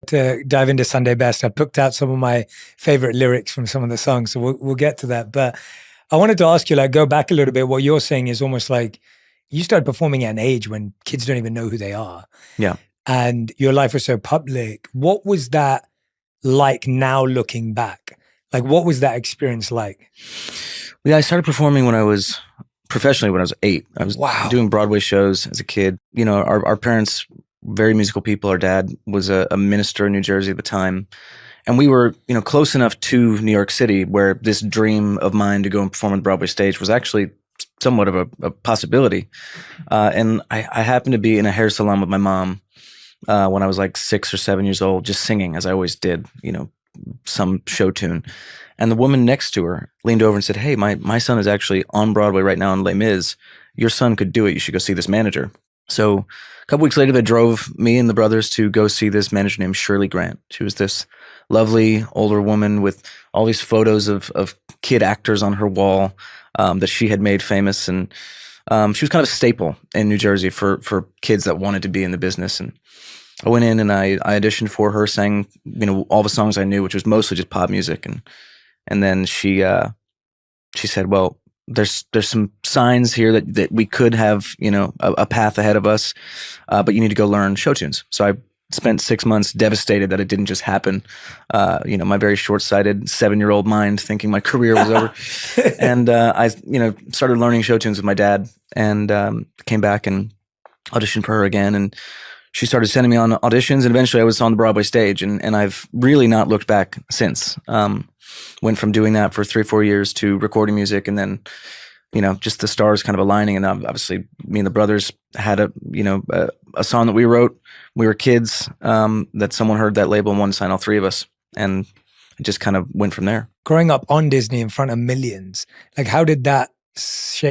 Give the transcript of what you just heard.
To dive into Sunday Best, I picked out some of my favorite lyrics from some of the songs, so we'll get to that. But I wanted to ask you, like, go back a little bit. What you're saying is almost like you started performing at an age when kids don't even know who they are, Yeah. and your life was so public. What was that like now looking back? Like, what was that experience like? Yeah, I started performing when I was professionally when I was 8. I was Wow. doing Broadway shows as a kid. You know, our parents, very musical people. Our dad was a minister in New Jersey at the time. And we were, you know, close enough to New York City where this dream of mine to go and perform on the Broadway stage was actually somewhat of a possibility. And I happened to be in a hair salon with my mom when I was like 6 or 7 years old, just singing as I always did, you know, some show tune. And the woman next to her leaned over and said, "Hey, my son is actually on Broadway right now in Les Mis. Your son could do it. You should go see this manager." So a couple weeks later, they drove me and the brothers to go see this manager named Shirley Grant. She was this lovely older woman with all these photos of kid actors on her wall that she had made famous. And she was kind of a staple in New Jersey for kids that wanted to be in the business. And I went in and I auditioned for her, sang, you know, all the songs I knew, which was mostly just pop music. And then she said, "Well, there's some signs here that we could have, you know, a path ahead of us, but you need to go learn show tunes." So I spent 6 months devastated that it didn't just happen. You know, my very short-sighted 7-year-old mind thinking my career was over. And I, you know, started learning show tunes with my dad and came back and auditioned for her again. And she started sending me on auditions, and eventually I was on the Broadway stage, and I've really not looked back since. Went from doing that for 3 or 4 years to recording music, and then, you know, just the stars kind of aligning. And obviously me and the brothers had a song that we wrote. We were kids, that someone heard that label and wanted to sign all 3 of us. And it just kind of went from there. Growing up on Disney in front of millions, like how did that shape